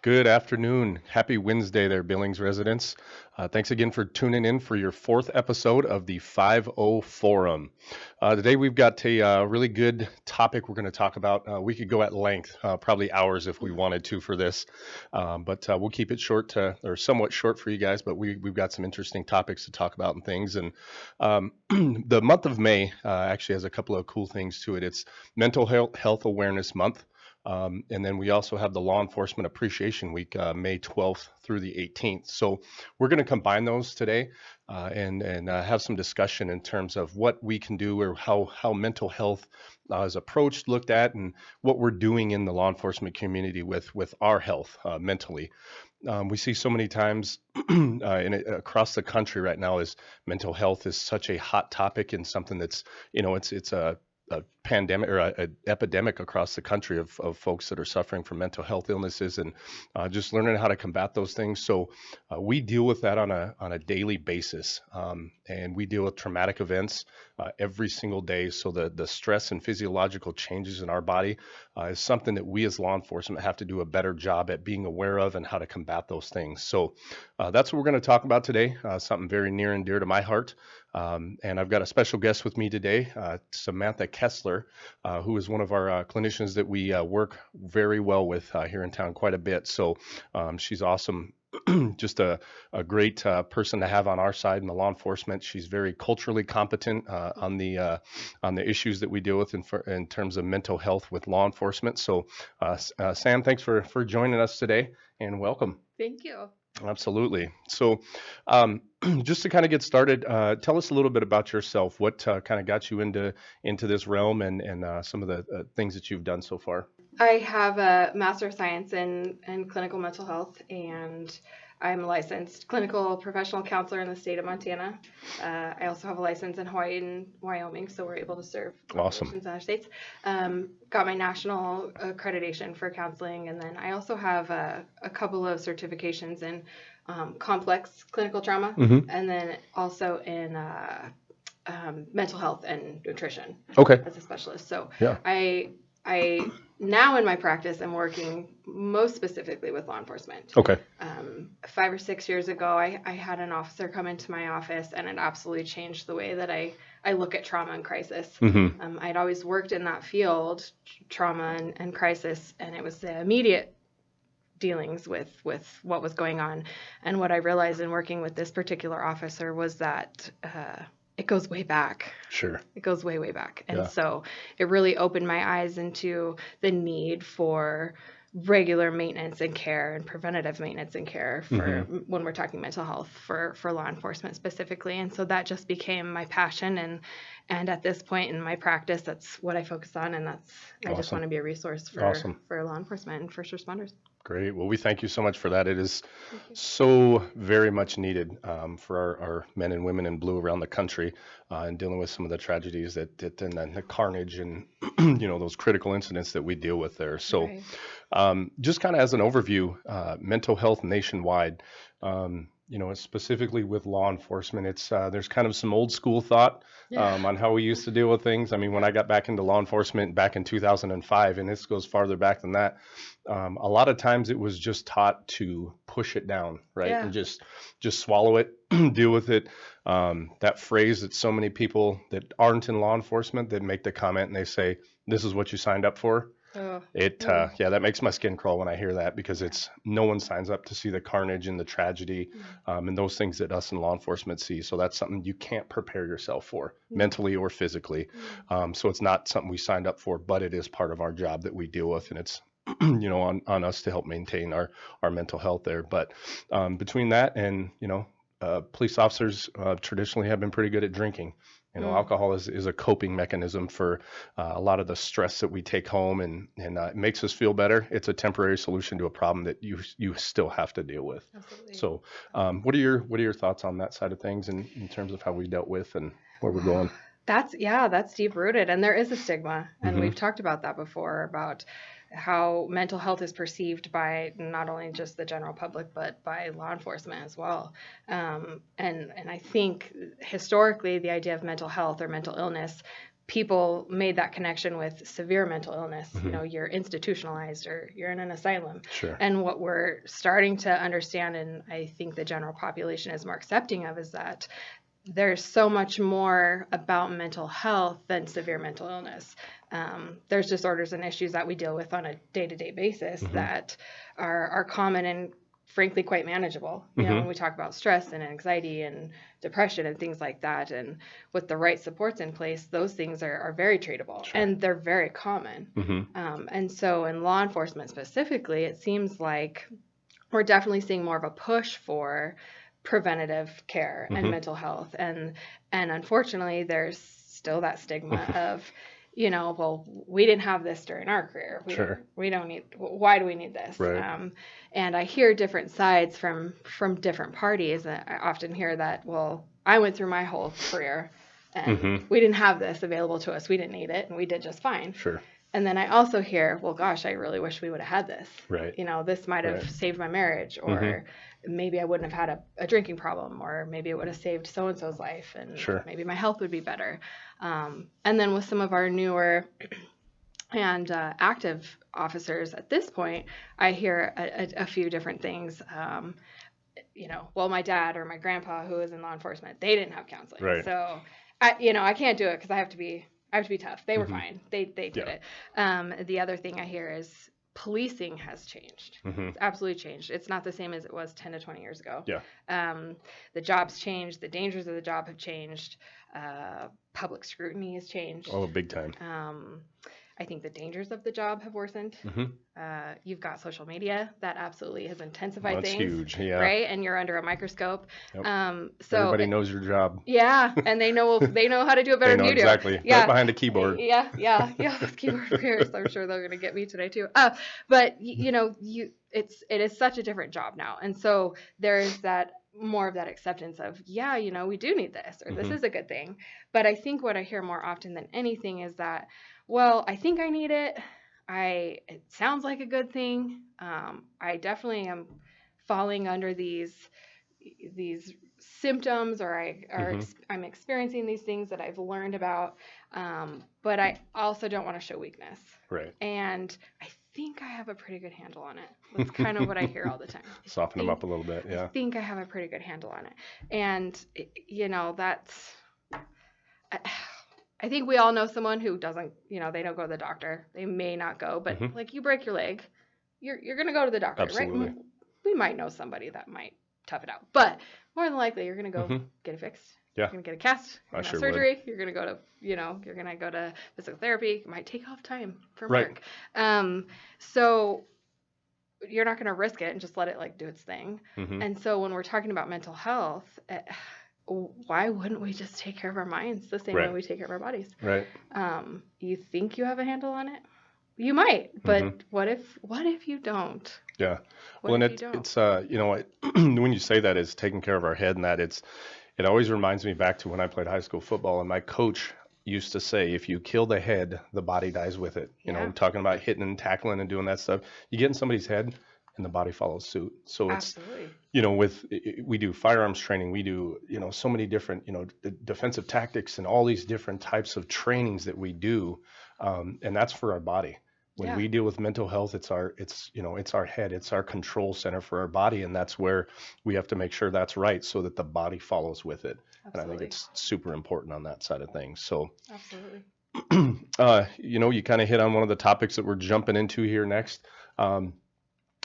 Good afternoon. Happy Wednesday there, Billings residents. Thanks again for tuning in for your fourth episode of the 5-0 Forum. Today we've got a really good topic we're going to talk about. We could go at length, probably hours if we wanted to for this, but we'll keep it short or somewhat short for you guys, but we've got some interesting topics to talk about and things. And the month of May actually has a couple of cool things to it. It's Mental Health Awareness Month. And then we also have the Law Enforcement Appreciation Week, May 12th through the 18th. So we're going to combine those today and have some discussion in terms of what we can do or how mental health is approached, looked at, and what we're doing in the law enforcement community with our health mentally. We see so many times across the country right now is mental health is such a hot topic and something that's, it's a pandemic or an epidemic across the country of folks that are suffering from mental health illnesses and just learning how to combat those things. So we deal with that on a daily basis, and we deal with traumatic events every single day. So the stress and physiological changes in our body is something that we as law enforcement have to do a better job at being aware of and how to combat those things. So that's what we're going to talk about today, something very near and dear to my heart. And I've got a special guest with me today, Samantha Kessler, who is one of our clinicians that we work very well with here in town quite a bit. So she's awesome. Just a great person to have on our side in the law enforcement. She's very culturally competent on the issues that we deal with in terms of mental health with law enforcement. So Sam, thanks for joining us today and welcome. Thank you. Absolutely. So just to kind of get started, tell us a little bit about yourself. What kind of got you into this realm and some of the things that you've done so far? I have a Master of Science in clinical mental health, and I'm a licensed clinical professional counselor in the state of Montana. I also have a license in Hawaii and Wyoming, so we're able to serve populations in other states. Got my national accreditation for counseling, and then I also have a couple of certifications in complex clinical trauma, and then also in mental health and nutrition as a specialist. So yeah. I now in my practice, I'm working most specifically with law enforcement. Okay. 5 or 6 years ago, I had an officer come into my office, and it absolutely changed the way that I look at trauma and crisis. I'd always worked in that field, trauma and crisis, and it was the immediate dealings with what was going on. And what I realized in working with this particular officer was that it goes way back. Sure. It goes way, way back. And so it really opened my eyes into the need for regular maintenance and care and preventative maintenance and care for when we're talking mental health for law enforcement specifically. And so that just became my passion. And at this point in my practice, that's what I focus on. And that's, I just want to be a resource for law enforcement and first responders. Great. Well, we thank you so much for that. It is so very much needed for our men and women in blue around the country and dealing with some of the tragedies that and the carnage and, those critical incidents that we deal with there. So just kind of as an overview, mental health nationwide, specifically with law enforcement, it's there's kind of some old school thought on how we used to deal with things. I mean, when I got back into law enforcement back in 2005, and this goes farther back than that, a lot of times it was just taught to push it down, right? And just swallow it, deal with it. That phrase that so many people that aren't in law enforcement that make the comment and they say, "This is what you signed up for." That makes my skin crawl when I hear that, because it's no one signs up to see the carnage and the tragedy and those things that us in law enforcement see. So that's something you can't prepare yourself for mentally or physically. So it's not something we signed up for, but it is part of our job that we deal with, and it's on us to help maintain our mental health there. But between that and police officers traditionally have been pretty good at drinking. Alcohol is a coping mechanism for a lot of the stress that we take home, and it makes us feel better. It's a temporary solution to a problem that you still have to deal with. Absolutely. So what are your thoughts on that side of things in terms of how we dealt with and where we're going? That's deep rooted, and there is a stigma, and we've talked about that before, about how mental health is perceived by not only just the general public, but by law enforcement as well. And I think historically the idea of mental health or mental illness people made that connection with severe mental illness. Mm-hmm. You know, you're institutionalized or you're in an asylum. Sure. And what we're starting to understand, and I think the general population is more accepting of, is that there's so much more about mental health than severe mental illness. There's disorders and issues that we deal with on a day-to-day basis Mm-hmm. that are common and frankly quite manageable. You know, when we talk about stress and anxiety and depression and things like that, and with the right supports in place, those things are very treatable. Sure. And they're very common. And so in law enforcement specifically, it seems like we're definitely seeing more of a push for preventative care and mental health. And unfortunately, there's still that stigma of, you know, well, we didn't have this during our career. We don't need, why do we need this? Right. And I hear different sides from different parties. I often hear that, well, I went through my whole career and we didn't have this available to us. We didn't need it and we did just fine. Sure. And then I also hear, well, gosh, I really wish we would have had this. Right. You know, this might have saved my marriage, or maybe I wouldn't have had a drinking problem, or maybe it would have saved so-and-so's life, and maybe my health would be better. And then with some of our newer and active officers at this point, I hear a few different things. You know, well, my dad or my grandpa, who was in law enforcement, they didn't have counseling. Right. So, I can't do it because I have to be tough. They were fine. They did it. The other thing I hear is policing has changed. It's absolutely changed. It's not the same as it was 10 to 20 years ago. The job's changed. The dangers of the job have changed. Public scrutiny has changed. Oh, big time. I think the dangers of the job have worsened. You've got social media that absolutely has intensified things. That's huge, right? And you're under a microscope. Yep. So everybody knows your job. Yeah, and they know how to do it better than you do. Exactly. Yeah. Right behind the keyboard. Yeah. Those keyboard warriors. I'm sure they're going to get me today too. But it is such a different job now, and so there is that more of that acceptance of, we do need this, or this is a good thing. But I think what I hear more often than anything is that, well, I think I need it. It sounds like a good thing. I definitely am falling under these symptoms, or I'm experiencing these things that I've learned about. But I also don't want to show weakness. Right. And I think I have a pretty good handle on it. That's kind of what I hear all the time. Soften them up a little bit. Yeah. I think I have a pretty good handle on it. And, that's, I think we all know someone who doesn't, they don't go to the doctor. They may not go, but like, you break your leg, you're going to go to the doctor, Absolutely. Right? We might know somebody that might tough it out, but more than likely you're going to go get it fixed. Yeah. You're going to get a cast, you're going to have surgery, you're going to go to, you're going to go to physical therapy. You might take off time from work. So you're not going to risk it and just let it do its thing. And so when we're talking about mental health, why wouldn't we just take care of our minds the same way we take care of our bodies? Right. You think you have a handle on it? You might, but what if you don't? Yeah. Well, and it's when you say that is taking care of our head, and that it always reminds me back to when I played high school football, and my coach used to say, if you kill the head, the body dies with it. You know, talking about hitting and tackling and doing that stuff. You get in somebody's head and the body follows suit. So it's, we do firearms training, we do, so many different, defensive tactics and all these different types of trainings that we do. And that's for our body. When we deal with mental health, it's our head, it's our control center for our body. And that's where we have to make sure that's right so that the body follows with it. Absolutely. And I think it's super important on that side of things. So absolutely. You kind of hit on one of the topics that we're jumping into here next.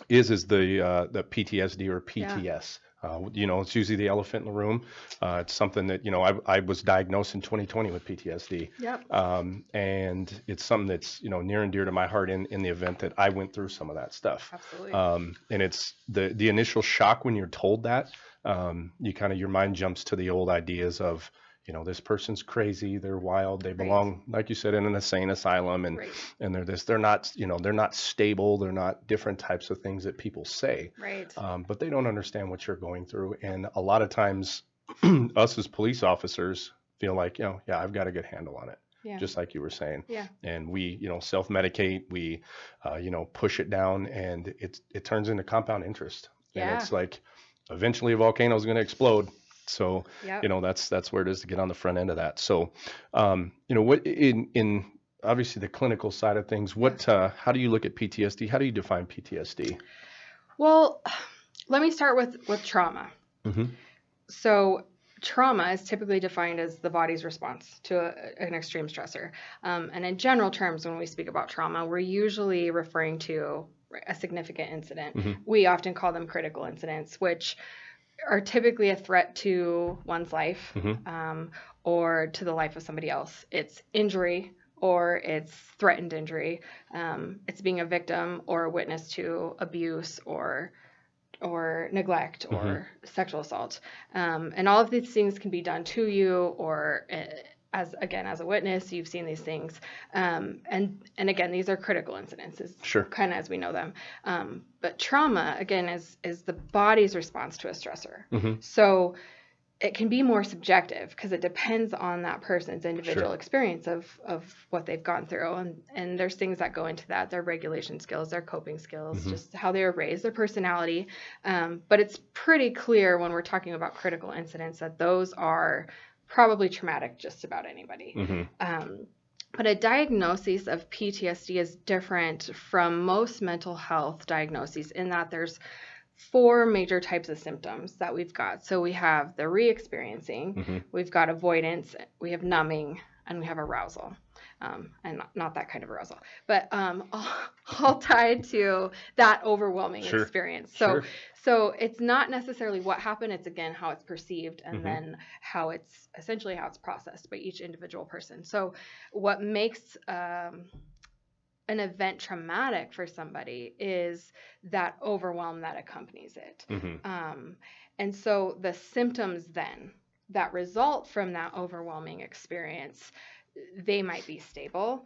Is the PTSD or PTS. It's usually the elephant in the room. It's something that, I was diagnosed in 2020 with PTSD. Yep. And it's something that's, near and dear to my heart in the event that I went through some of that stuff. Absolutely. And it's the initial shock when you're told that, your mind jumps to the old ideas of, this person's crazy, they're wild, they belong, like you said, in an insane asylum, and they're not stable, they're not different types of things that people say. Right. But they don't understand what you're going through. And a lot of times us as police officers feel like, I've got a good handle on it. Yeah. Just like you were saying. Yeah. And we, self-medicate, we, push it down, and it turns into compound interest. Yeah. And it's like, eventually a volcano is going to explode. So, Yep. that's where it is to get on the front end of that. So, what in obviously the clinical side of things, how do you look at PTSD? How do you define PTSD? Well, let me start with trauma. Mm-hmm. So trauma is typically defined as the body's response to an extreme stressor. And in general terms, when we speak about trauma, we're usually referring to a significant incident. Mm-hmm. We often call them critical incidents, which are typically a threat to one's life, Mm-hmm. or to the life of somebody else. It's injury or it's threatened injury. It's being a victim or a witness to abuse or neglect Mm-hmm. or sexual assault. And all of these things can be done to you or as a witness, you've seen these things. And again, these are critical incidences, Sure. kind of as we know them. But trauma, again, is the body's response to a stressor. Mm-hmm. So it can be more subjective because it depends on that person's individual Sure. experience of what they've gone through. And there's things that go into that, their regulation skills, their coping skills, Mm-hmm. just how they were raised, their personality. But it's pretty clear when we're talking about critical incidents that those are probably traumatic just about anybody. Mm-hmm. But a diagnosis of PTSD is different from most mental health diagnoses in that there's 4 major types of symptoms that we've got. So we have the re-experiencing, Mm-hmm. we've got avoidance, we have numbing, and we have arousal. And not that kind of arousal, but all tied to that overwhelming Sure. experience. Sure. So it's not necessarily what happened, it's again how it's perceived and Mm-hmm. then how it's processed by each individual person. So what makes an event traumatic for somebody is that overwhelm that accompanies it. Mm-hmm. And so the symptoms then that result from that overwhelming experience, they might be stable,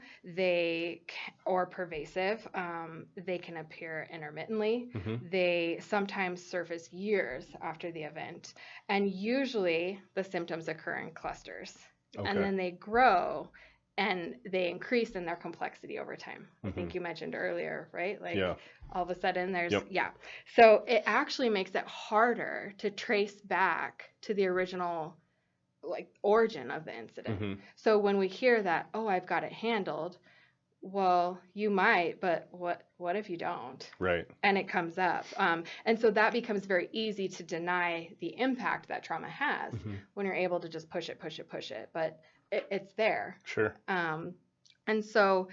or pervasive. They can appear intermittently. Mm-hmm. They sometimes surface years after the event, and usually the symptoms occur in clusters, Okay. and then they grow and they increase in their complexity over time. I Mm-hmm. think you mentioned earlier, right? Like Yeah. all of a sudden there's, Yep. yeah. So it actually makes it harder to trace back to the original like origin of the incident. Mm-hmm. So when we hear that, oh, I've got it handled, well, you might, but what if you don't? Right. And it comes up. And so that becomes very easy to deny the impact that trauma has Mm-hmm. when you're able to just push it. But it's there. Sure. And so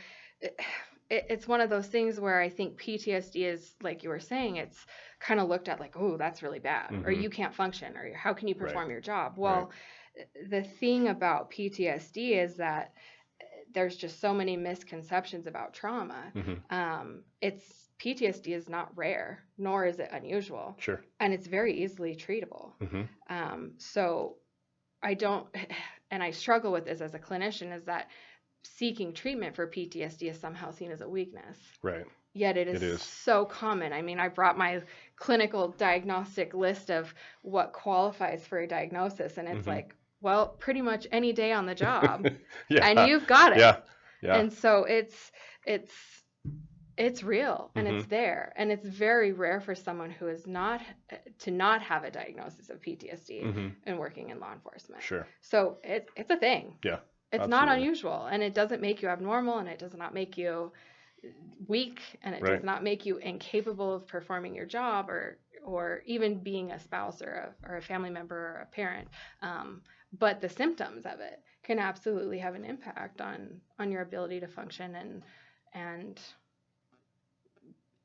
it's one of those things where I think PTSD is, like you were saying, it's kind of looked at like, oh, that's really bad, or Mm-hmm. you can't function, or how can you perform Right. your job? Well, the thing about PTSD is that there's just so many misconceptions about trauma. Mm-hmm. PTSD is not rare, nor is it unusual. Sure. And it's very easily treatable. Mm-hmm. So I don't, and I struggle with this as a clinician, is that seeking treatment for PTSD is somehow seen as a weakness. Right. Yet it is so common. I mean, I brought my clinical diagnostic list of what qualifies for a diagnosis, and it's Mm-hmm. like, well, pretty much any day on the job, Yeah. and you've got it. Yeah. Yeah. And so it's real and Mm-hmm. it's there, and it's very rare for someone who is not have a diagnosis of PTSD Mm-hmm. and working in law enforcement. Sure. So it's a thing. Yeah. It's Absolutely. not unusual, and it doesn't make you abnormal, and it does not make you weak, and it Right. does not make you incapable of performing your job or even being a spouse or a family member or a parent. But the symptoms of it can absolutely have an impact on your ability to function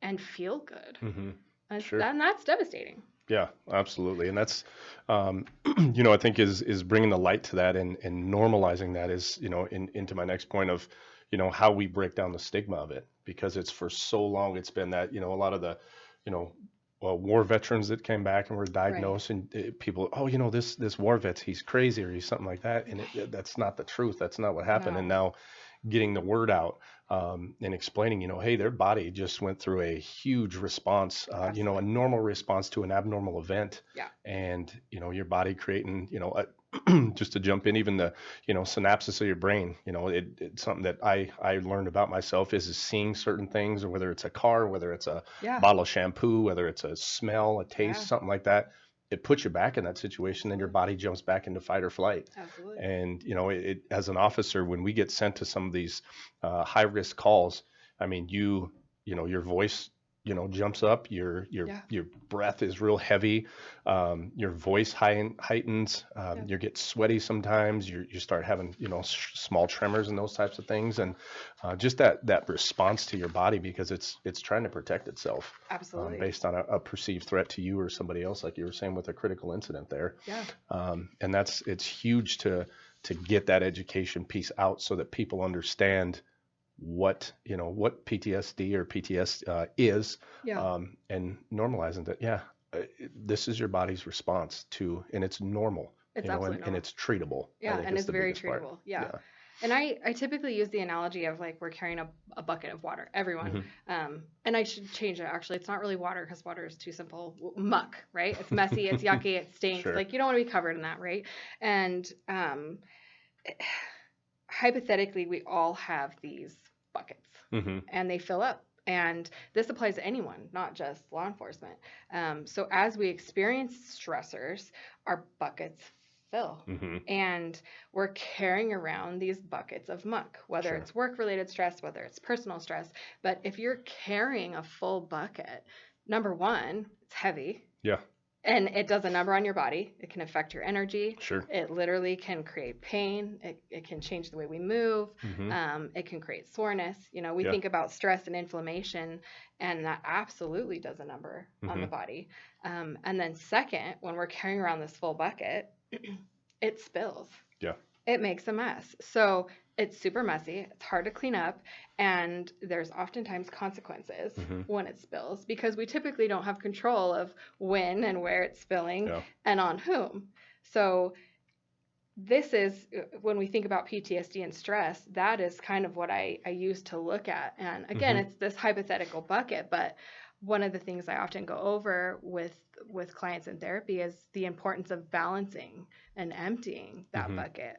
and feel good. Mm-hmm. Sure. And that's devastating. Yeah, absolutely. And that's, I think is bringing the light to that and normalizing that is, into my next point of, how we break down the stigma of it, because it's for so long, it's been that, a lot of the, war veterans that came back and were diagnosed, right. And people, this war vet, he's crazy or he's something like that. And that's not the truth. That's not what happened. No. And now getting the word out, and explaining, hey, their body just went through a huge response, a normal response to an abnormal event. Yeah. And, your body creating, just to jump in, even the, synapses of your brain, it's something that I learned about myself is seeing certain things, or whether it's a car, whether it's a bottle of shampoo, whether it's a smell, a taste, something like that. it puts you back in that situation, then your body jumps back into fight or flight. Absolutely. And, as an officer, when we get sent to some of these high risk calls, I mean, your voice, jumps up, your breath is real heavy, your voice heightens, you get sweaty sometimes, you start having, small tremors and those types of things. And just that response to your body, because it's trying to protect itself. Absolutely. Based on a perceived threat to you or somebody else, like you were saying with a critical incident there. Yeah. And it's huge to get that education piece out so that people understand what PTSD or PTS is, Yeah. and normalizing that, this is your body's response to, and it's normal, It's and absolutely normal. it's treatable. I Yeah, think and is it's the very biggest part. treatable. Yeah. And I typically use the analogy of like we're carrying a bucket of water, everyone. And I should change it. Actually, it's not really water because water is too simple. Muck, right? It's messy, it's yucky, it stinks. Sure. Like you don't want to be covered in that, right? And hypothetically, we all have these buckets, and they fill up. And this applies to anyone, not just law enforcement. So as we experience stressors, our buckets fill. And we're carrying around these buckets of muck, whether Sure. it's work-related stress, whether it's personal stress. But if you're carrying a full bucket, number one, it's heavy. Yeah. And it does a number on your body. It can affect your energy. Sure. It literally can create pain. It can change the way we move. It can create soreness. We think about stress and inflammation, and that absolutely does a number on the body. And then second, when we're carrying around this full bucket, it spills. Yeah. It makes a mess. So it's super messy. It's hard to clean up. And there's oftentimes consequences when it spills because we typically don't have control of when and where it's spilling and on whom. So this is, when we think about PTSD and stress, that is kind of what I use to look at. And again, it's this hypothetical bucket, but one of the things I often go over with clients in therapy is the importance of balancing and emptying that bucket,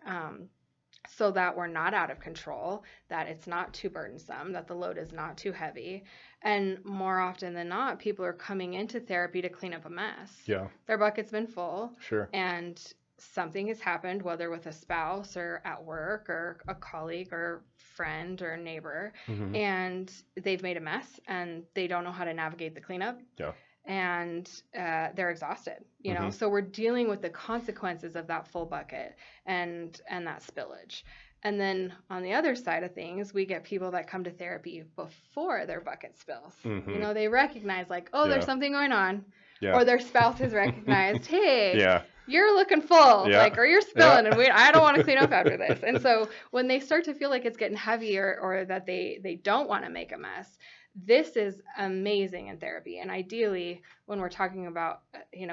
so that we're not out of control, that it's not too burdensome, that the load is not too heavy. And more often than not, people are coming into therapy to clean up a mess. Yeah. Their bucket's been full. Sure. And something has happened, whether with a spouse or at work or a colleague or friend or neighbor, and they've made a mess and they don't know how to navigate the cleanup. Yeah. And they're exhausted, so we're dealing with the consequences of that full bucket and that spillage. And then on the other side of things, we get people that come to therapy before their bucket spills. They recognize like, there's something going on, or their spouse has recognized, hey, you're looking full, like, or you're spilling, and I don't want to clean up after this. And so when they start to feel like it's getting heavy, or that they don't want to make a mess, this is amazing in therapy. And ideally, when we're talking about,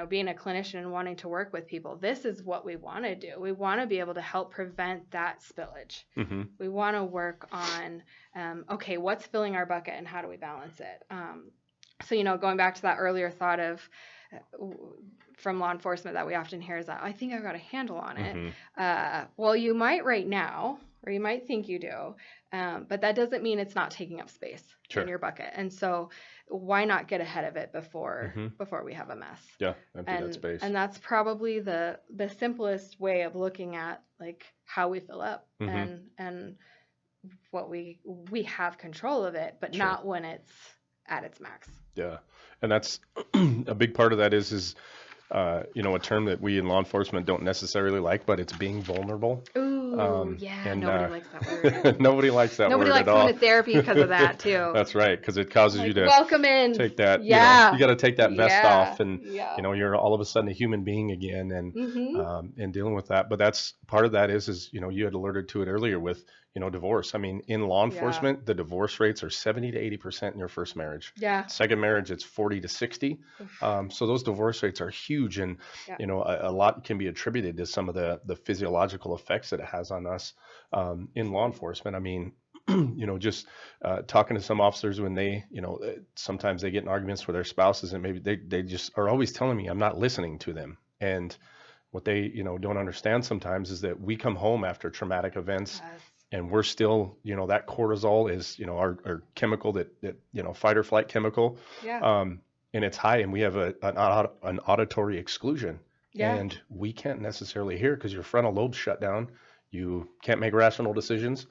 being a clinician and wanting to work with people, this is what we want to do. We want to be able to help prevent that spillage. We want to work on, okay, what's filling our bucket and how do we balance it? So, going back to that earlier thought of, from law enforcement that we often hear is that, I think I've got a handle on it. Well, you might right now, or you might think you do, but that doesn't mean it's not taking up space in your bucket. And so why not get ahead of it before we have a mess? Yeah, empty that space. And that's probably the simplest way of looking at like how we fill up and what we have control of it, but not when it's at its max. Yeah. And that's a big part of that is a term that we in law enforcement don't necessarily like, but it's being vulnerable. Ooh, and nobody likes that word. Nobody likes that nobody word likes at all. Coming to therapy because of that too. That's right, because it causes you to welcome in. Take that. You got to take that vest off, and you're all of a sudden a human being again, and dealing with that. But that's part of that is you had alerted to it earlier with divorce. I mean, in law enforcement, the divorce rates are 70 to 80% in your first marriage. Yeah. Second marriage, it's 40 to 60. So those divorce rates are huge, and a lot can be attributed to some of the physiological effects that it has on us in law enforcement. I mean, just talking to some officers when they, sometimes they get in arguments with their spouses, and maybe they just are always telling me I'm not listening to them. And what they, don't understand sometimes is that we come home after traumatic events. Yes. And we're still, that cortisol is, our chemical that fight or flight chemical. Yeah. and it's high, and we have an auditory exclusion, Yeah. and we can't necessarily hear because your frontal lobe's shut down. You can't make rational decisions,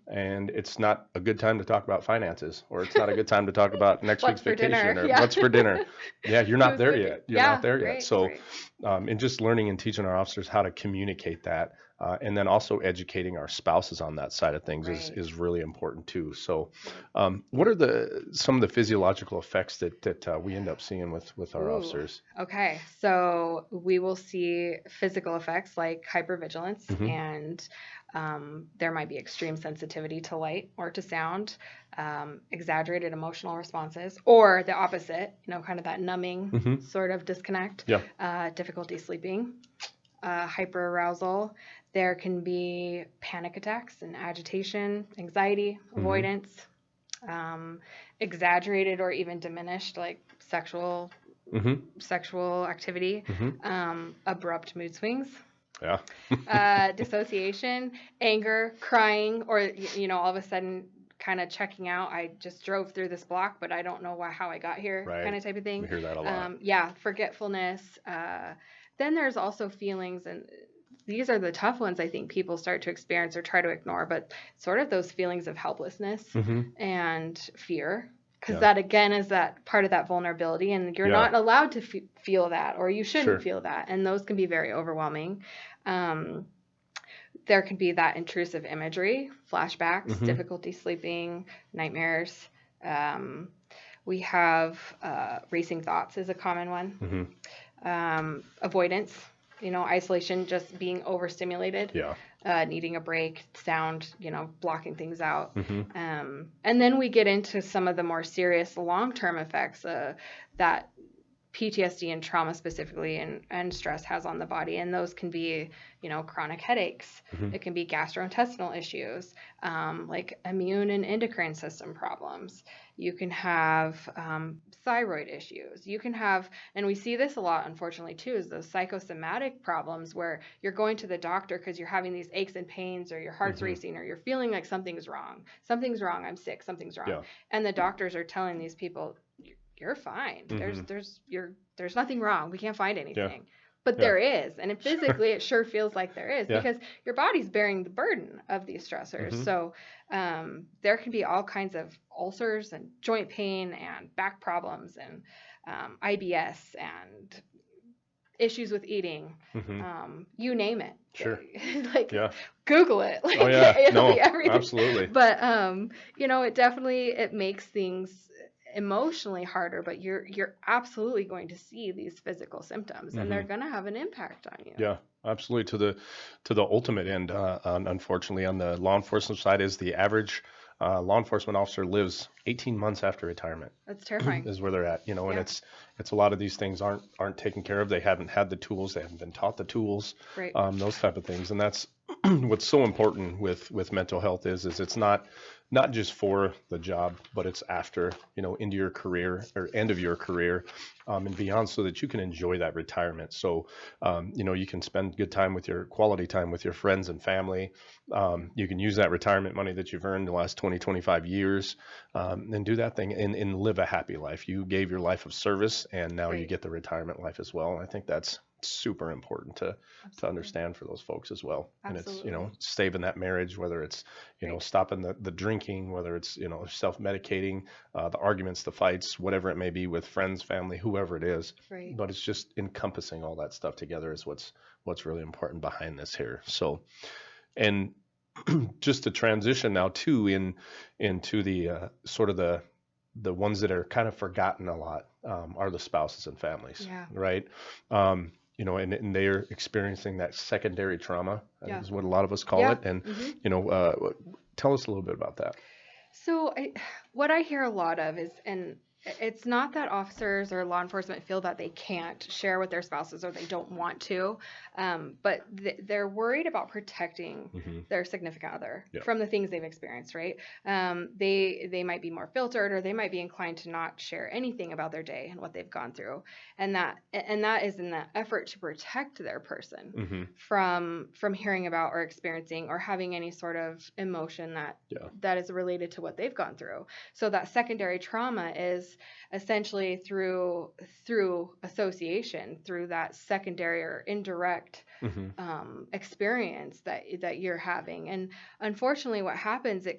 and it's not a good time to talk about finances, or it's not a good time to talk about next week's What's for dinner? vacation, or Yeah. what's for dinner. Yeah, you're not Who's there cooking? yet. You're not Yeah, there yet. right, So, right. and just learning and teaching our officers how to communicate that, and then also educating our spouses on that side of things Right. is really important too. So, Right. what are some of the physiological effects that we end up seeing with our Ooh, officers? okay. So we will see physical effects like hypervigilance, Hmm. and there might be extreme sensitivity to light or to sound, exaggerated emotional responses, or the opposite, kind of that numbing Hmm. sort of disconnect, Yeah. difficulty sleeping, hyperarousal. There can be panic attacks and agitation, anxiety, Hmm. avoidance, exaggerated or even diminished, like Hmm. sexual activity, Hmm. abrupt mood swings, Yeah. dissociation, anger, crying, or all of a sudden kind of checking out. I just drove through this block, but I don't know how I got here, kind Right. of type of We thing. hear that a lot. Yeah, forgetfulness. Then there's also feelings, and these are the tough ones I think people start to experience or try to ignore, but sort of those feelings of helplessness Hmm. and fear, because Yeah. that again is that part of that vulnerability, and you're Yeah. not allowed to feel that, or you shouldn't Sure. feel that, and those can be very overwhelming. There can be that intrusive imagery, flashbacks, Hmm. difficulty sleeping, nightmares. Um, we have racing thoughts is a common one. Hmm. Avoidance, isolation, just being overstimulated, Yeah. needing a break, sound, blocking things out. Hmm. And then we get into some of the more serious long-term effects that PTSD and trauma specifically and stress has on the body. And those can be, chronic headaches. Hmm. It can be gastrointestinal issues, like immune and endocrine system problems. You can have thyroid issues. You can have, and we see this a lot, unfortunately, too, is those psychosomatic problems where you're going to the doctor because you're having these aches and pains, or your heart's Hmm. racing, or you're feeling like something's wrong. Something's wrong. I'm sick. Something's wrong. Yeah. And the doctors are telling these people, you're fine. Hmm. There's nothing wrong. We can't find Yeah. anything. But Yeah. there is, and physically it sure feels like there is, Yeah. because your body's bearing the burden of these stressors. Hmm. So there can be all kinds of ulcers and joint pain and back problems and IBS and issues with eating. Hmm. You name it. Sure. Like, Yeah. Google it. Like, Oh yeah. it'll No. be everything. Absolutely. But it definitely makes things emotionally harder, but you're absolutely going to see these physical symptoms, and they're Hmm. going to have an impact on you. Yeah. Absolutely. To the ultimate end. Unfortunately, on the law enforcement side, is the average law enforcement officer lives 18 months after retirement. That's terrifying. Is where they're at, and Yeah. it's a lot of these things aren't taken care of. They haven't had the tools, they haven't been taught the tools, Right. those type of things. And that's what's so important with mental health is it's not just for the job, but it's after, into your career or end of your career, and beyond, so that you can enjoy that retirement. So you can spend good time with your quality time with your friends and family. You can use that retirement money that you've earned the last 20-25 years, and do that thing and live a happy life. You gave your life of service, and now you Right. get the retirement life as well. And I think that's super important to Absolutely. understand for those folks as well. And it's, Absolutely. saving that marriage, whether it's, Right. stopping the drinking, whether it's, self-medicating, the arguments, the fights, whatever it may be with friends, family, whoever it is. Right. But it's just encompassing all that stuff together is what's really important behind this here. So, and just to transition now too into the sort of the ones that are kind of forgotten a lot, are the spouses and families, Yeah. right? And they're experiencing that secondary trauma, Yeah. is what a lot of us call Yeah. it. And Mhm. tell us a little bit about that. So what I hear a lot of is, and it's not that officers or law enforcement feel that they can't share with their spouses or they don't want to, but they're worried about protecting Hmm. their significant other Yep. from the things they've experienced, right? They might be more filtered, or they might be inclined to not share anything about their day and what they've gone through, and that is in the effort to protect their person Hmm. from hearing about or experiencing or having any sort of emotion Yeah. that is related to what they've gone through. So that secondary trauma is is essentially through association, through that secondary or indirect experience that you're having. And unfortunately, what happens, it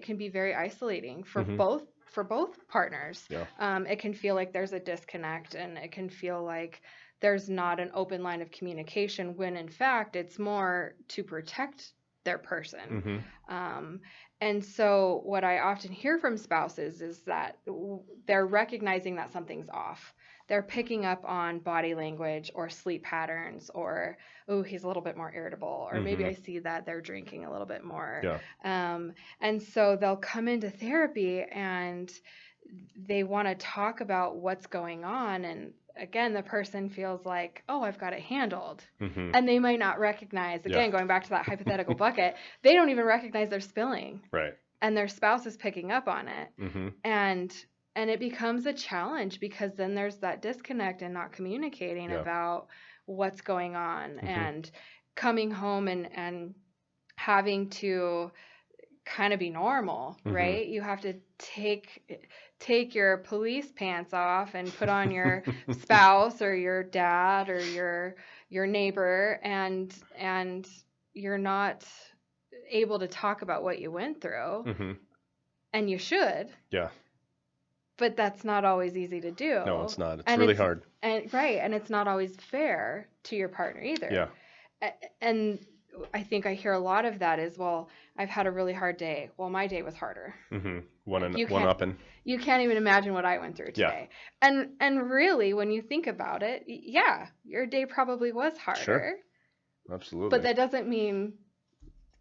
can be very isolating for both partners. Yeah. It can feel like there's a disconnect, and it can feel like there's not an open line of communication, when in fact it's more to protect their person. And so what I often hear from spouses is that they're recognizing that something's off. They're picking up on body language or sleep patterns, or, oh, he's a little bit more irritable, or maybe I see that they're drinking a little bit more. Yeah. And so they'll come into therapy and they want to talk about what's going on. And again, the person feels like, oh, I've got it handled. And they might not recognize, again, going back to that hypothetical bucket, they don't even recognize they're spilling. Right. And their spouse is picking up on it. And it becomes a challenge, because then there's that disconnect and not communicating about what's going on, and coming home and having to kind of be normal, right? You have to take your police pants off and put on your spouse or your dad or your neighbor, and you're not able to talk about what you went through. And you should. Yeah. But that's not always easy to do. No, it's not. It's really hard. And right, and it's not always fair to your partner either. Yeah. And I think I hear a lot of that is, well, I've had a really hard day. Well, my day was harder. One up and you can't even imagine what I went through today. Yeah. And really, when you think about it, yeah, your day probably was harder. Sure. Absolutely. But that doesn't mean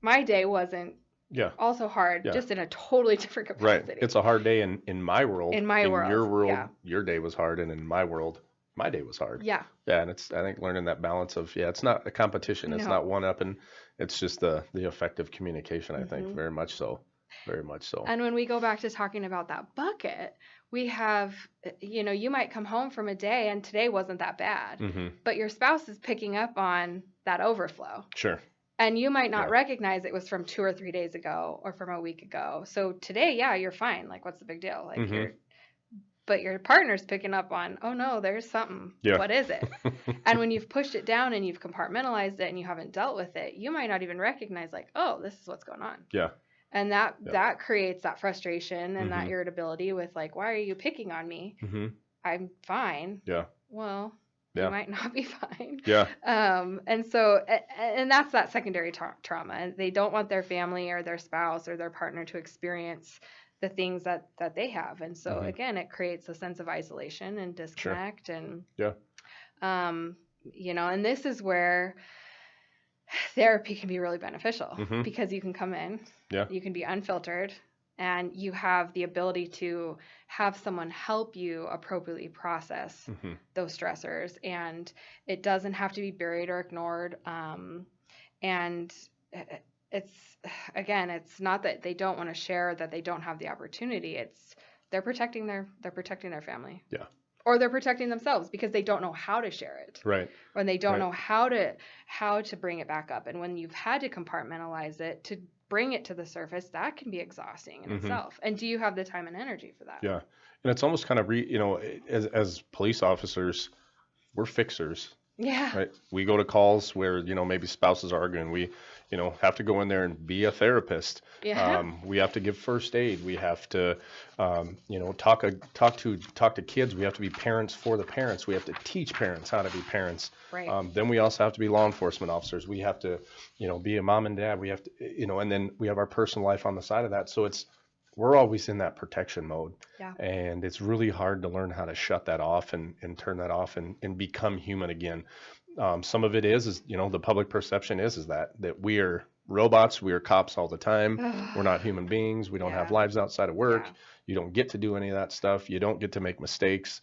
my day wasn't also hard, just in a totally different capacity. Right. It's a hard day in my world. In my world. In your world, your day was hard, and in my world, my day was hard. Yeah. Yeah, and I think learning that balance of, it's not a competition. It's not one up, and it's just the effective communication, I think, very much so. Very much so. And when we go back to talking about that bucket, we have, you might come home from a day and today wasn't that bad, but your spouse is picking up on that overflow. Sure. And you might not recognize it was from 2 or 3 days ago or from a week ago. So today, you're fine. Like, what's the big deal? Like, but your partner's picking up on, oh no, there's something. Yeah. What is it? And when you've pushed it down and you've compartmentalized it and you haven't dealt with it, you might not even recognize, like, oh, this is what's going on. Yeah. And that creates that frustration and that irritability with, like, why are you picking on me? I'm fine. Yeah. Well, you might not be fine. Yeah. And so, and that's that secondary trauma. They don't want their family or their spouse or their partner to experience the things that they have. And so again, it creates a sense of isolation and disconnect. And, and this is where therapy can be really beneficial because you can come in, you can be unfiltered, and you have the ability to have someone help you appropriately process those stressors. And it doesn't have to be buried or ignored. And it's not that they don't want to share, that they don't have the opportunity. It's they're protecting their family. Yeah. Or they're protecting themselves because they don't know how to share it. Right. Or they don't know how to bring it back up. And when you've had to compartmentalize it to bring it to the surface, that can be exhausting in itself. And do you have the time and energy for that? Yeah. And it's almost kind of as police officers, we're fixers. Yeah. Right. We go to calls where, maybe spouses are arguing. We, have to go in there and be a therapist. Yeah. We have to give first aid. We have to, talk to kids. We have to be parents for the parents. We have to teach parents how to be parents. Right. Then we also have to be law enforcement officers. We have to, be a mom and dad. We have to, and then we have our personal life on the side of that. So we're always in that protection mode. Yeah. And it's really hard to learn how to shut that off and turn that off and become human again. Some of it is the public perception is that we are robots. We are cops all the time. We're not human beings. We don't have lives outside of work. Yeah. You don't get to do any of that stuff. You don't get to make mistakes,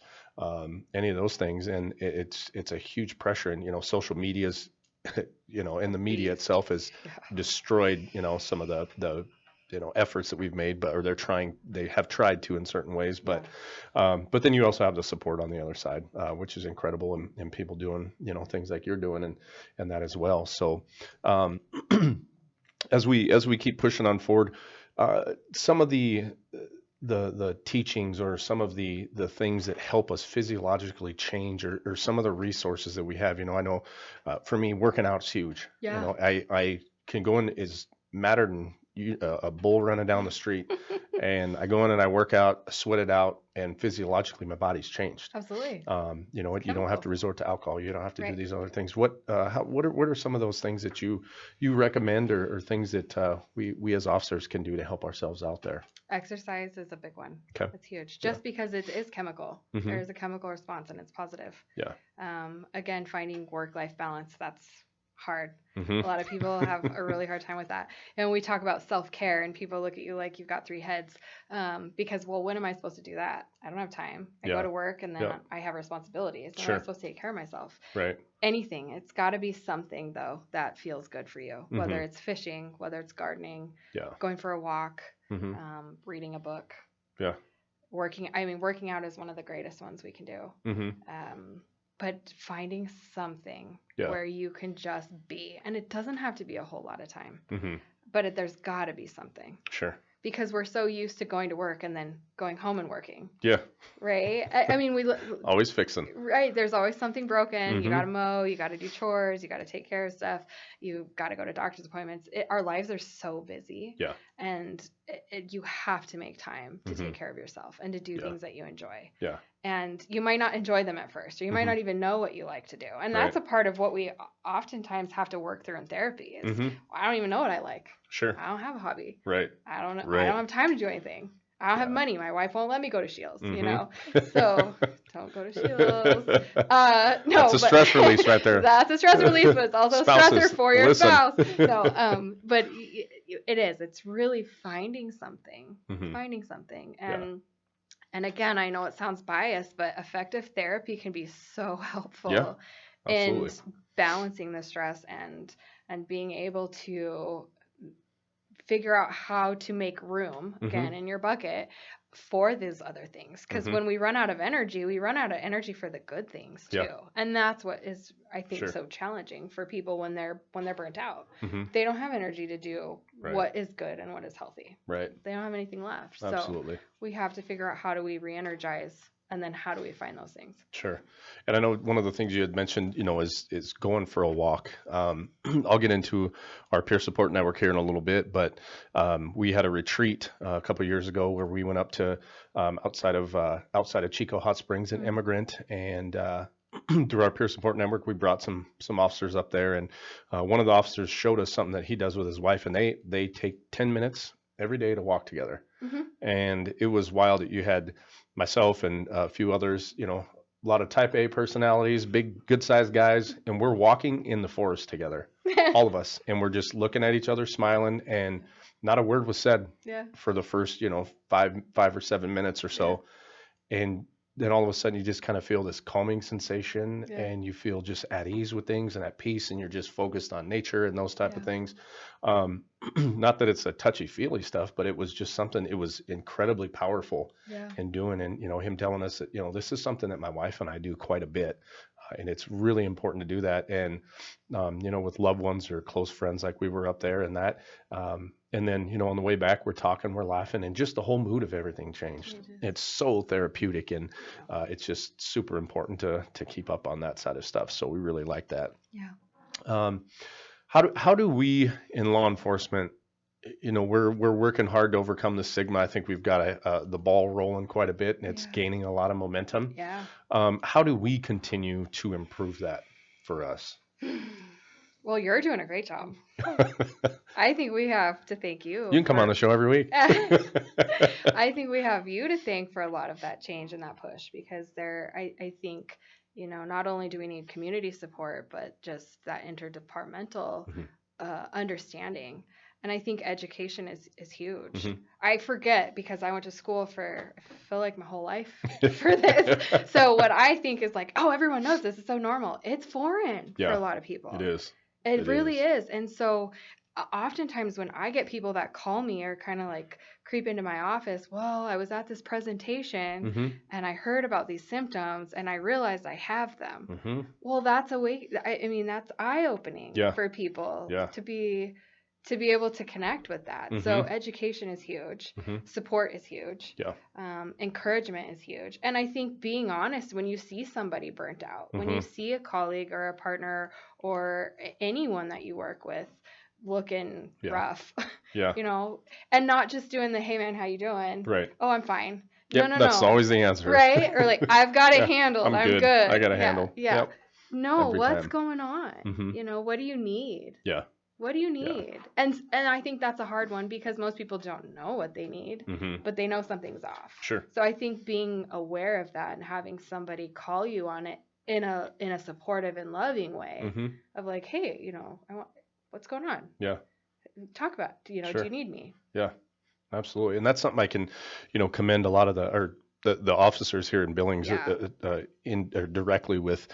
any of those things. And it's a huge pressure. And, social media's, and the media itself has destroyed, some of the efforts that we've made, or they have tried to in certain ways, but then you also have the support on the other side, which is incredible, and people doing, things like you're doing and that as well. So, as we keep pushing on forward, some of the the teachings or some of the things that help us physiologically change, or some of the resources that we have. I know for me, working out's huge. Yeah. I can go in as madder than a bull running down the street, and I go in and I work out, sweat it out, and physiologically my body's changed. Absolutely. You don't have to resort to alcohol. You don't have to do Right. these other things. What are some of those things that you recommend, or things that we as officers can do to help ourselves out there? Exercise is a big one. Okay. It's huge. Just because it is chemical. Mhm. There is a chemical response and it's positive. Yeah. Again, finding work-life balance, that's hard. Mhm. A lot of people have a really hard time with that. And we talk about self-care and people look at you like you've got three heads. Because, well, when am I supposed to do that? I don't have time. I Yeah. go to work and then Yeah. I have responsibilities. And Sure. I'm supposed to take care of myself. Right. Anything. It's got to be something, though, that feels good for you. Whether Mhm. it's fishing, whether it's gardening, Yeah. going for a walk, Mhm. reading a book. Yeah. Working out is one of the greatest ones we can do. Mhm. But finding something Yeah. where you can just be, and it doesn't have to be a whole lot of time, Mhm. but there's got to be something, Sure. because we're so used to going to work and then going home and working, Yeah. right? I mean, Always fixing. right, there's always something broken. You Mhm. got to mow, you got to do chores, you got to take care of stuff, you got to go to doctor's appointments. Our lives are so busy. Yeah. And you have to make time to Mhm. take care of yourself and to do Yeah. things that you enjoy. Yeah. And you might not enjoy them at first, or you might Mhm. not even know what you like to do. And Right. that's a part of what we oftentimes have to work through in therapy is, Mhm. well, I don't even know what I like. Sure. I don't have a hobby. Right. I don't Right. have time to do anything. I don't have Yeah. money. My wife won't let me go to Shields, Mhm. So don't go to Shields. No, That's a stress release right there. That's a stress release, but it's also a Spouses, stressor for your listen. spouse. No, but it is. It's really finding something. Mhm. Finding something. Yeah. And again, I know it sounds biased, but effective therapy can be so helpful Yeah, in absolutely. balancing the stress and being able to figure out how to make room again Mhm. in your bucket for these other things. Because Mhm. when we run out of energy, we run out of energy for the good things too. Yeah. And that's what is, I think, Sure. so challenging for people when they're burnt out. Mhm. They don't have energy to do Right. what is good and what is healthy. Right. They don't have anything left. Absolutely. So we have to figure out how do we re-energize, and then how do we find those things. Sure. And I know one of the things you had mentioned, is going for a walk. I'll get into our peer support network here in a little bit, but we had a retreat a couple of years ago where we went up to outside of Chico Hot Springs and Immigrant, and through our peer support network, we brought some officers up there, and one of the officers showed us something that he does with his wife, and they take 10 minutes every day to walk together. Mm-hmm. And it was wild that you had myself and a few others, a lot of type A personalities, big, good sized guys, and we're walking in the forest together, all of us, and we're just looking at each other, smiling, and not a word was said Yeah. for the first, 5 or 7 minutes or so. And then all of a sudden you just kind of feel this calming sensation, and you feel just at ease with things and at peace, and you're just focused on nature and those type of things. Not that it's a touchy-feely stuff, but it was just something, it was incredibly powerful in doing. And, him telling us that, this is something that my wife and I do quite a bit. And it's really important to do that. And, with loved ones or close friends, like we were up there and that. And then, on the way back, we're talking, we're laughing, and just the whole mood of everything changed. It's so therapeutic, and it's just super important to keep up on that side of stuff. So we really like that. Yeah. How do we in law enforcement, we're working hard to overcome the stigma. I think we've got the ball rolling quite a bit, and it's gaining a lot of momentum. Yeah. How do we continue to improve that for us? Well, you're doing a great job. I think we have to thank you. You can come on the show every week. I think we have you to thank for a lot of that change and that push, because I think, not only do we need community support, but just that interdepartmental understanding. And I think education is huge. Mm-hmm. I forget, because I went to school I feel like my whole life for this. So what I think is like, oh, everyone knows this. It's so normal. It's foreign for a lot of people. It is. It really is. And so oftentimes when I get people that call me or kind of like creep into my office, well, I was at this presentation and I heard about these symptoms and I realized I have them. Well, that's that's eye-opening for people to be able to connect with that. So education is huge. Support is huge. Yeah. Encouragement is huge. And I think being honest when you see somebody burnt out, when you see a colleague or a partner or anyone that you work with looking rough, Yeah. you know, and not just doing the, hey man, how you doing? Right. Oh, I'm fine. Yep, No. that's always the answer. Right? Or like, I've got it handled. I'm good. I got it handled. Yeah. Yep. No, Every what's time. going on? You know, what do you need? Yeah. What do you need? And I think that's a hard one because most people don't know what they need, but they know something's off. Sure. So I think being aware of that and having somebody call you on it in a supportive and loving way of like, hey, you know, what's going on? Yeah. Talk about, you know, do you need me? Yeah, absolutely. And that's something I can, you know, commend a lot of the officers here in Billings directly with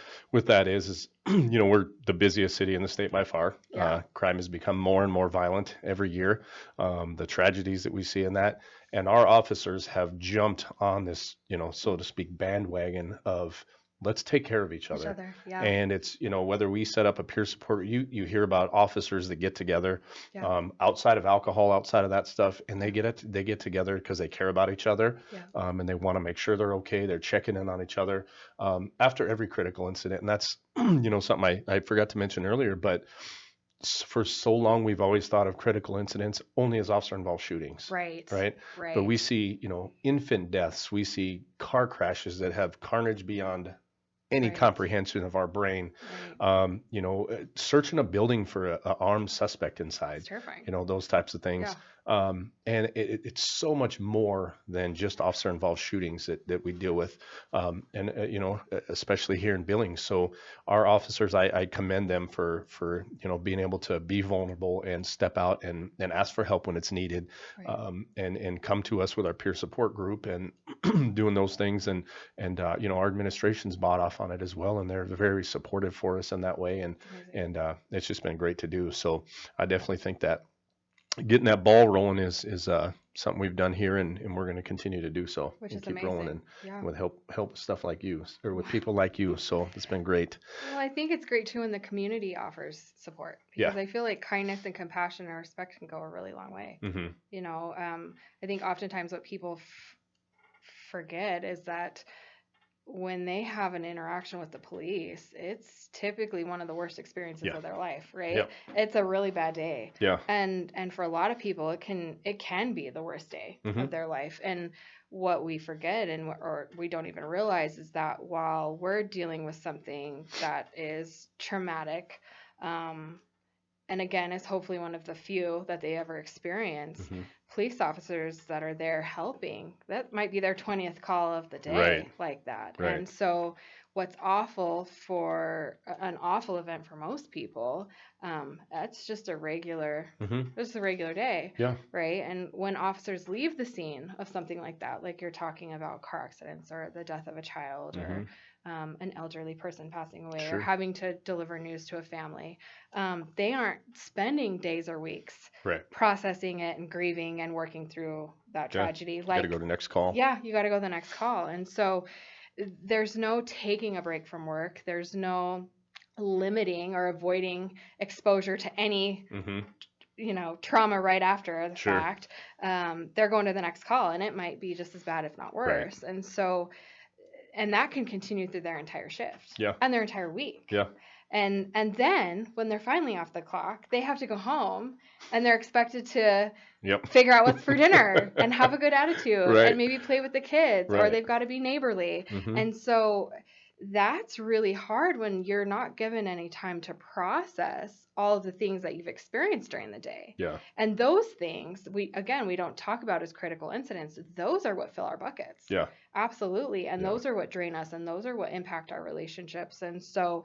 that is you know, we're the busiest city in the state by far. Crime has become more and more violent every year. The tragedies that we see in that, and our officers have jumped on this, you know, so to speak, bandwagon of let's take care of each other. Yeah. And it's, you know, whether we set up a peer support, you hear about officers that get together outside of alcohol, outside of that stuff, and they get together because they care about each other, and they want to make sure they're okay. They're checking in on each other after every critical incident, and that's you know, something I forgot to mention earlier, but for so long we've always thought of critical incidents only as officer involved shootings. Right. But we see, you know, infant deaths, we see car crashes that have carnage beyond any comprehension of our brain. You know, searching a building for a armed suspect inside. It's terrifying. You know, those types of things. And it's so much more than just officer involved shootings that we deal with. You know, especially here in Billings. So our officers, I commend them for, you know, being able to be vulnerable and step out and ask for help when it's needed. And come to us with our peer support group and doing those things. And you know, our administration's bought off on it as well. And they're very supportive for us in that way. And it's just been great to do. So I definitely think that getting that ball rolling is something we've done here, and we're going to continue to do so. Which and is keep amazing. rolling and with help stuff like you, or with people like you. So it's been great. Well, I think it's great too when the community offers support, because I feel like kindness and compassion and respect can go a really long way. You know, I think oftentimes what people forget is that when they have an interaction with the police, it's typically one of the worst experiences of their life, right? It's a really bad day. And for a lot of people, it can be the worst day of their life. And what we forget or we don't even realize is that while we're dealing with something that is traumatic, and again, is hopefully one of the few that they ever experience, police officers that are there helping, that might be their 20th call of the day like that. And so what's awful for an awful event for most people, that's just a regular day. Right. And when officers leave the scene of something like that, like you're talking about car accidents or the death of a child or an elderly person passing away or having to deliver news to a family, they aren't spending days or weeks processing it and grieving and working through that tragedy. Like, you got to go to the next call. Yeah, you got to go to the next call. And so there's no taking a break from work. There's no limiting or avoiding exposure to any you know, trauma right after the fact. They're going to the next call, and it might be just as bad, if not worse. And so, and that can continue through their entire shift and their entire week. And then when they're finally off the clock, they have to go home and they're expected to figure out what's for dinner and have a good attitude and maybe play with the kids or they've got to be neighborly. And so that's really hard when you're not given any time to process all of the things that you've experienced during the day. And those things, we don't talk about as critical incidents. Those are what fill our buckets. Absolutely. And those are what drain us, and those are what impact our relationships. And so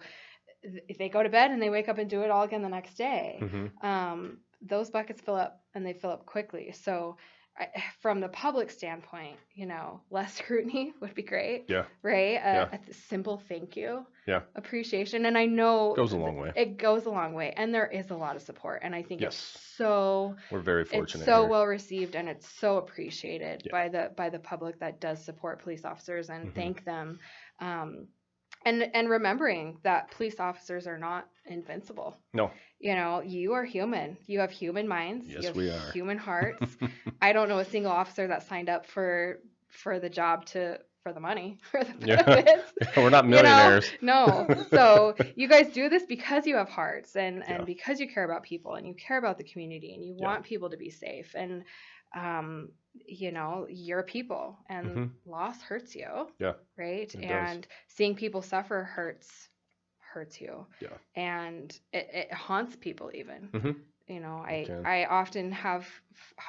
if they go to bed and they wake up and do it all again the next day, those buckets fill up, and they fill up quickly. So from the public standpoint, you know, less scrutiny would be great. Right? A simple thank you. Appreciation. And I know it goes a long way. It goes a long way. And there is a lot of support. And I think we're very fortunate. It's so well received, and it's so appreciated by the public that does support police officers and thank them. And remembering that police officers are not invincible. No. You are human. You have human minds. Yes, You have we are. human hearts. I don't know a single officer that signed up for the job for the money, for the benefits. We're not millionaires. No. So you guys do this because you have hearts and Yeah. because you care about people and you care about the community and you Yeah. want people to be safe. And you're people, and loss hurts you. Yeah. Right. It And does. seeing people suffer hurts you. Yeah. And it haunts people even. Mm-hmm. I often have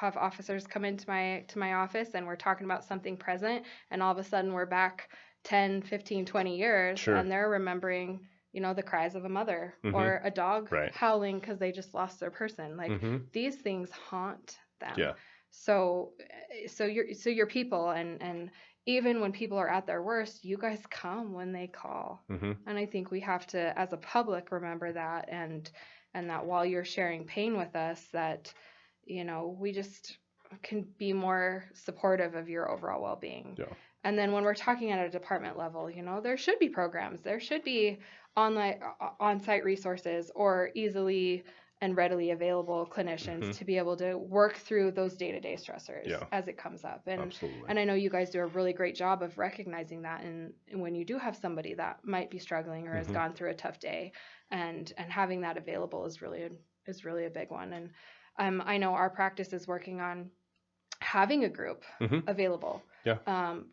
officers come into my office and we're talking about something present, and all of a sudden we're back 10, 15, 20 years. Sure. And they're remembering, the cries of a mother or a dog Right. howling because they just lost their person. Like these things haunt them. Yeah. So you're people, and even when people are at their worst, you guys come when they call. And I think we have to, as a public, remember that, and that while you're sharing pain with us, that we just can be more supportive of your overall well-being. Yeah. And then when we're talking at a department level, there should be programs, there should be on-site resources or easily and readily available clinicians to be able to work through those day-to-day stressors as it comes up. And Absolutely. And I know you guys do a really great job of recognizing that, and when you do have somebody that might be struggling or has gone through a tough day, and having that available is really a big one. And I know our practice is working on having a group available. Yeah.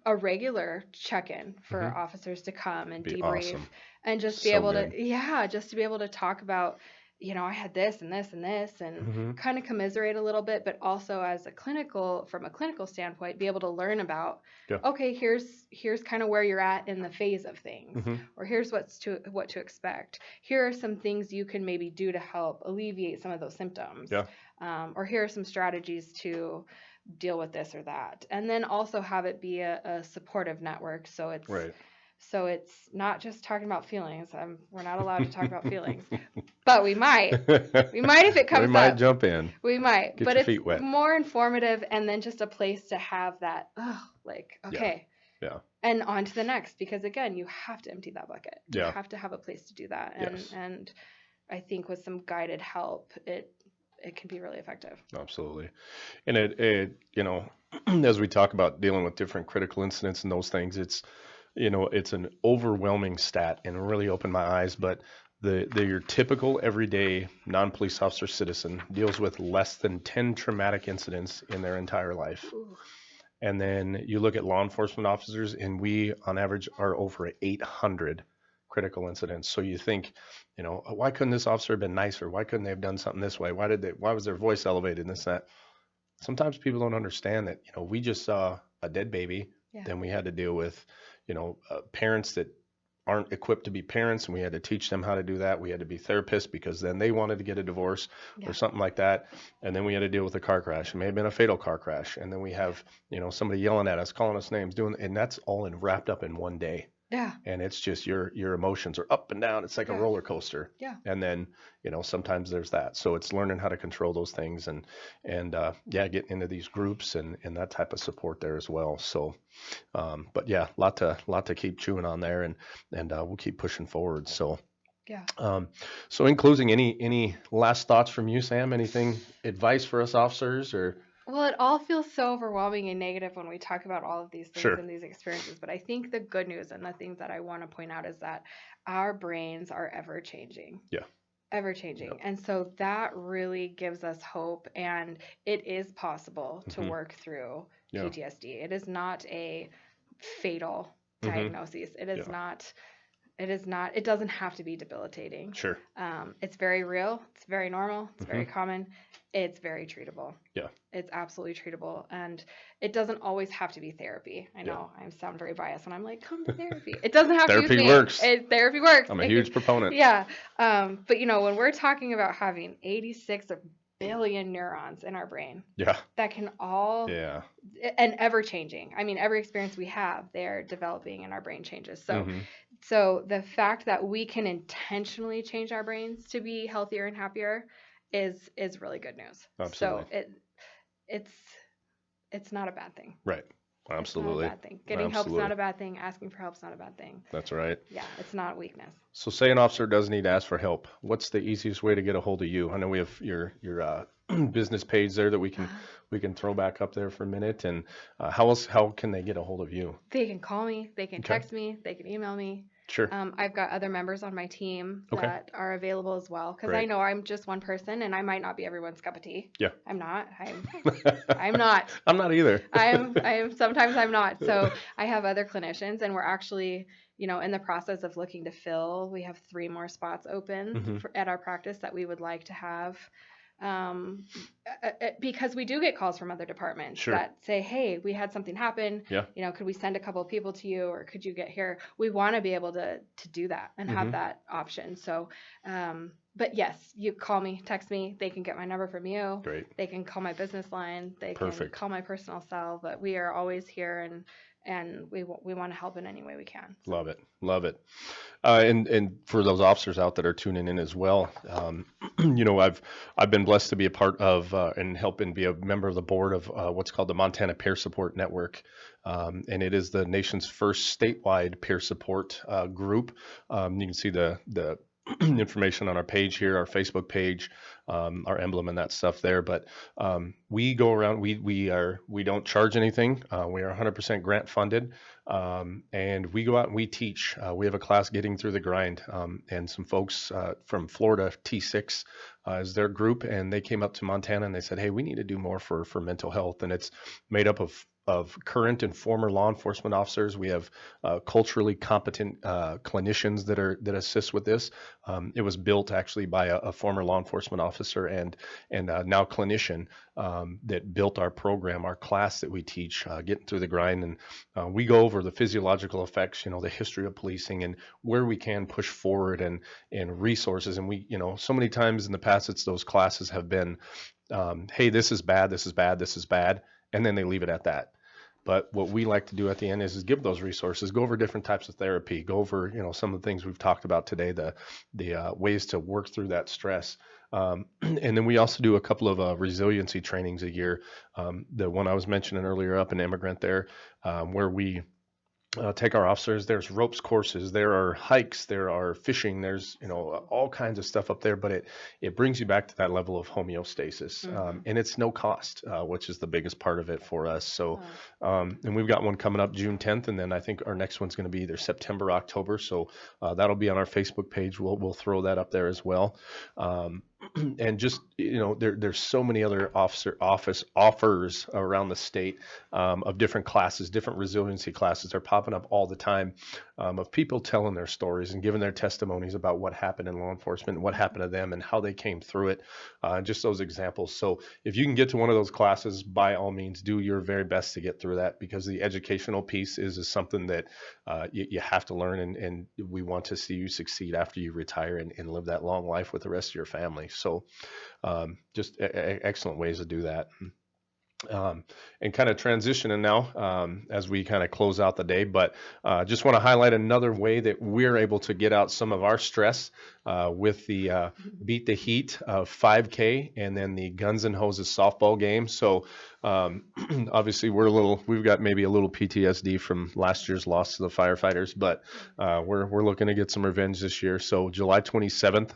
A regular check-in for officers to come and debrief awesome. And just be able to talk about, I had this and this and this, and kind of commiserate a little bit, but also from a clinical standpoint, be able to learn about, okay, here's kind of where you're at in the phase of things, or here's what to expect. Here are some things you can maybe do to help alleviate some of those symptoms. Or here are some strategies to deal with this or that. And then also have it be a supportive network. So it's right. So it's not just talking about feelings. We're not allowed to talk about feelings, but we might. We might if it comes up. We might jump in. We might. Get but your it's feet wet. More informative, and then just a place to have that, okay. Yeah. And on to the next, because again, you have to empty that bucket. Yeah. You have to have a place to do that. Yes. And I think with some guided help, it can be really effective. Absolutely. And it as we talk about dealing with different critical incidents and those things, it's an overwhelming stat and really opened my eyes, but your typical everyday non-police officer citizen deals with less than 10 traumatic incidents in their entire life. Ooh. And then you look at law enforcement officers, and we on average are over 800 critical incidents. So you think, why couldn't this officer have been nicer? Why couldn't they have done something this way? Why was their voice elevated and this, that? Sometimes people don't understand that, we just saw a dead baby. Then we had to deal with, parents that aren't equipped to be parents, and we had to teach them how to do that. We had to be therapists because then they wanted to get a divorce or something like that. And then we had to deal with a car crash. It may have been a fatal car crash. And then we have, somebody yelling at us, calling us names, and that's all wrapped up in one day. Yeah. And it's just your emotions are up and down. It's like a roller coaster. Yeah. And then, sometimes there's that. So it's learning how to control those things and getting into these groups and that type of support there as well. So, but yeah, lot to keep chewing on there, and we'll keep pushing forward. So, yeah. So in closing, any last thoughts from you, Sam? Anything, advice for us officers or? Well, it all feels so overwhelming and negative when we talk about all of these things Sure. and these experiences. But I think the good news and the thing that I want to point out is that our brains are ever changing. Yeah. Ever changing. Yep. And so that really gives us hope. And it is possible to work through PTSD. It is not a fatal diagnosis. It is not. It doesn't have to be debilitating. Sure. It's very real. It's very normal. It's very common. It's very treatable. Yeah. It's absolutely treatable. And it doesn't always have to be therapy. I know I sound very biased when I'm like, come to therapy. It doesn't have to be Therapy works. Therapy works. I'm a huge proponent. Yeah. But when we're talking about having 86 billion neurons in our brain. Yeah. That can all. Yeah. And ever changing. I mean, every experience we have, they're developing and our brain changes. So. So the fact that we can intentionally change our brains to be healthier and happier is really good news. Absolutely. So it's not a bad thing. Right. It's not a Absolutely. bad thing. Getting help's not Absolutely. a bad thing. Asking for help's not a bad thing. That's right. Yeah, it's not weakness. So say an officer does need to ask for help. What's the easiest way to get a hold of you? I know we have your business page there that we can throw back up there for a minute. And how can they get a hold of you? They can call me, they can Okay. text me, they can email me. Sure. I've got other members on my team Okay. that are available as well because I Great. know I'm just one person and I might not be everyone's cup of tea. Yeah. I'm not. I'm not. I'm not either. I am sometimes I'm not. So I have other clinicians and we're actually, in the process of looking to fill. We have 3 more spots open Hmm. at our practice that we would like to have. Because we do get calls from other departments Sure. that say, hey, we had something happen. Yeah. Could we send a couple of people to you or could you get here? We want to be able to do that and have that option. So, but yes, you call me, text me. They can get my number from you. Great. They can call my business line. They can Perfect. call my personal cell. But we are always here and we want to help in any way we can. So. Love it. Love it. And for those officers out that are tuning in as well, I've been blessed to be a part of and help and be a member of the board of what's called the Montana Peer Support Network, and it is the nation's first statewide peer support group. You can see the information on our page here, our Facebook page, our emblem and that stuff there. But we go around. We don't charge anything. We are 100% grant funded, and we go out and we teach. We have a class, Getting Through the Grind, and some folks from Florida, T6 is their group, and they came up to Montana and they said, hey, we need to do more for mental health, and it's made up of current and former law enforcement officers. We have culturally competent clinicians that assist with this. It was built actually by a former law enforcement officer and now clinician that built our program, our class that we teach, Getting Through the Grind. And we go over the physiological effects, the history of policing and where we can push forward and resources. And we, so many times in the past, it's those classes have been, hey, this is bad, this is bad, this is bad. And then they leave it at that. But what we like to do at the end is give those resources, go over different types of therapy, go over, some of the things we've talked about today, the ways to work through that stress. And then we also do a couple of resiliency trainings a year. The one I was mentioning earlier up in Immigrant there, where we take our officers. There's ropes courses, there are hikes, there are fishing, there's all kinds of stuff up there, but it brings you back to that level of homeostasis, and it's no cost, which is the biggest part of it for us. So and we've got one coming up June 10th, and then I think our next one's going to be either September, October, so that'll be on our Facebook page. We'll throw that up there as well. And just there's so many other office offers around the state, of different classes, different resiliency classes. They're popping up all the time, of people telling their stories and giving their testimonies about what happened in law enforcement and what happened to them and how they came through it, just those examples. So if you can get to one of those classes, by all means do your very best to get through that, because the educational piece is something that you have to learn, and we want to see you succeed after you retire and live that long life with the rest of your family. So just excellent ways to do that. And kind of transitioning now, as we kind of close out the day, but just want to highlight another way that we're able to get out some of our stress with the Beat the Heat 5K and then the Guns and Hoses softball game. So obviously we've got maybe a little PTSD from last year's loss to the firefighters, but we're looking to get some revenge this year. So July 27th,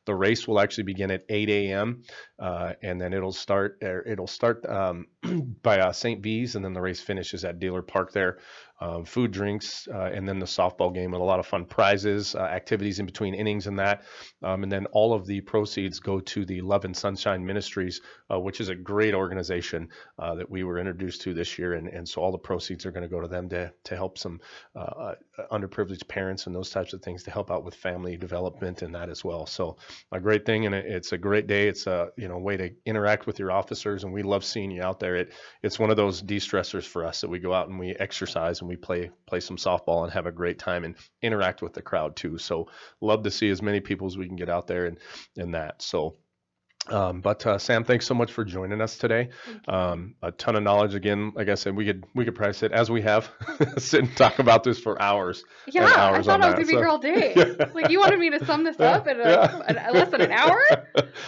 the race will actually begin at 8 a.m. And then it'll start by St. V's, and then the race finishes at Dealer Park there. Food, drinks, and then the softball game with a lot of fun prizes, activities in between innings and that. And then all of the proceeds go to the Love and Sunshine Ministries, which is a great organization that we were introduced to this year. And so all the proceeds are going to go to them to help some underprivileged parents and those types of things, to help out with family development and that as well. So a great thing, and it's a great day. It's a way to interact with your officers, and we love seeing you out there. It's one of those de-stressors for us that we go out and we exercise and we play some softball and have a great time and interact with the crowd too. So love to see as many people as we can get out there and that. So But Sam, thanks so much for joining us today. Thank you. A ton of knowledge. Again, like I said, we could probably sit as we have sit and talk about this for hours Yeah, and I hours on thought I was that. gonna be So here all day. Like you yeah, wanted me to sum this yeah, up in yeah. less than an hour.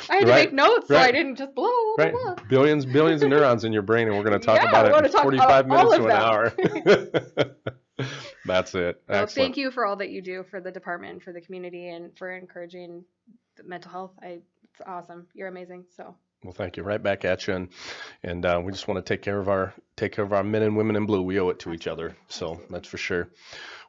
I had to Right, make notes so I right, didn't just blah blah right. blah Billions of neurons in your brain, and we're going to talk Yeah, about I it want in to talk 45 all minutes to of an them. hour. That's it. So Excellent. thank you for all that you do for the department, for the community, and for encouraging the mental health. It's awesome. You're amazing. So Well, thank you. Right back at you, and we just want to take care of our men and women in blue. We owe it to each other, so absolutely. that's for sure.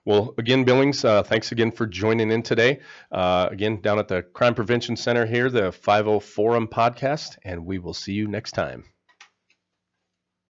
Well, again, Billings, thanks again for joining in today. Again, down at the Crime Prevention Center here, the 50 Forum podcast, and we will see you next time.